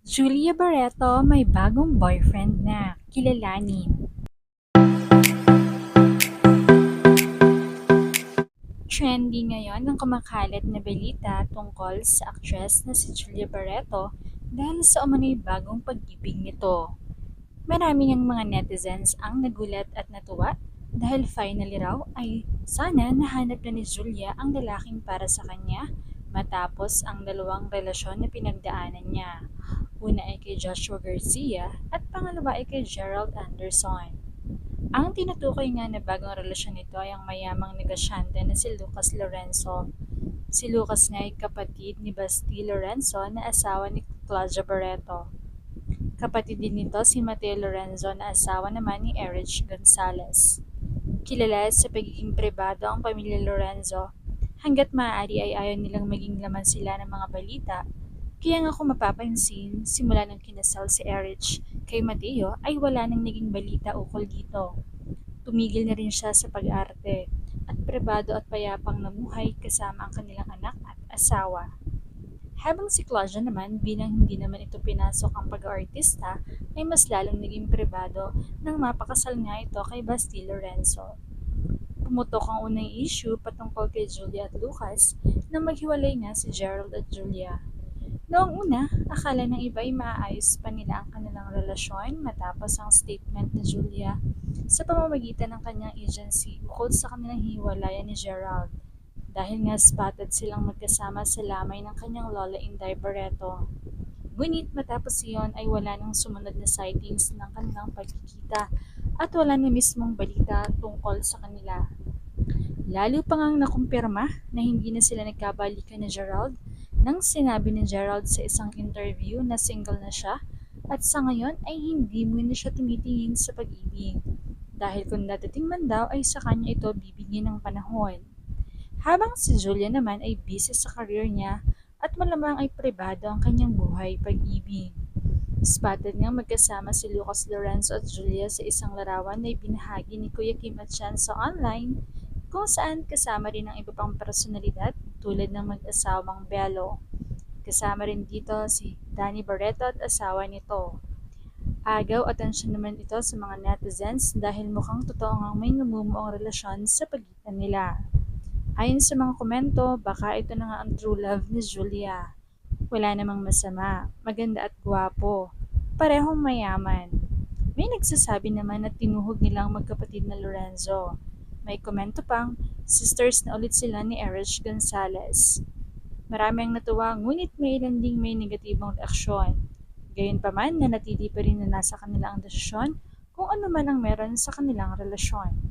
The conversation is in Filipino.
Julia Barreto may bagong boyfriend na, kilalanin. Trendy ngayon ang kumakalat na balita tungkol sa aktres na si Julia Barreto dahil sa umano'y bagong pag-ibig nito. Marami ng mga netizens ang nagulat at natuwa dahil finally raw ay sana nahanap na ni Julia ang lalaking para sa kanya matapos ang dalawang relasyon na pinagdaanan niya. Una ay kay Joshua Garcia at pangalawa ay kay Gerald Anderson. Ang tinutukoy nga na bagong relasyon nito ay ang mayamang negosyante na si Lucas Lorenzo. Si Lucas nga ay kapatid ni Basti Lorenzo na asawa ni Claudia Barreto. Kapatid din nito si Mateo Lorenzo na asawa naman ni Erich Gonzalez. Kilala sa pagiging pribado ang pamilya Lorenzo, hanggat maaari ay ayaw nilang maging laman sila ng mga balita. Kaya nga kung mapapansin, simula nang kinasal si Erich kay Mateo ay wala nang naging balita ukol dito. Tumigil na rin siya sa pag-arte at pribado at payapang namuhay kasama ang kanilang anak at asawa. Habang si Claudia naman bilang hindi naman ito pinasok ang pag-aartista ay mas lalong naging pribado nang mapakasal nga ito kay Basti Lorenzo. Pumutok ang unang issue patungkol kay Julia at Lucas nang maghiwalay nga si Gerald at Julia. Noong una, akala ng iba ay maaayos pa nila ang kanilang relasyon matapos ang statement ni Julia sa pamamagitan ng kanyang agency ukol sa kanilang hiwalayan ni Gerald dahil nga spotted silang magkasama sa lamay ng kanyang lola Inday Barreto. Ngunit matapos iyon ay wala nang sumunod na sightings ng kanilang pagkikita at wala na mismong balita tungkol sa kanila. Lalo pa ngang nakumpirma na hindi na sila nagkabalikan ni Gerald nang sinabi ni Gerald sa isang interview na single na siya at sa ngayon ay hindi mo na siya tumitingin sa pag-ibig dahil kung dadating man daw ay sa kanya ito bibigyan ng panahon. Habang si Julia naman ay busy sa career niya at malamang ay pribado ang kanyang buhay pag-ibig. Spotted nga magkasama si Lucas Lorenzo at Julia sa isang larawan na ibinahagi ni Kuya Kim Atienza online kung saan kasama rin ang iba pang personalidad tulad ng mag-asawang Bello. Kasama rin dito si Danny Barreto at asawa nito. Agaw atensyon naman ito sa mga netizens dahil mukhang totoo ngang may namumuong relasyon sa pagitan nila. Ayon sa mga komento, baka ito na nga ang true love ni Julia. Wala namang masama, maganda at gwapo, parehong mayaman. May nagsasabi naman na tinuhog nilang magkapatid na Lorenzo. May komento pang, sisters na ulit sila ni Erich Gonzalez. Marami ang natuwa ngunit may ilan ding may negatibong reaksyon. Gayunpaman nanatili pa rin na nasa kanila ang desisyon kung ano man ang meron sa kanilang relasyon.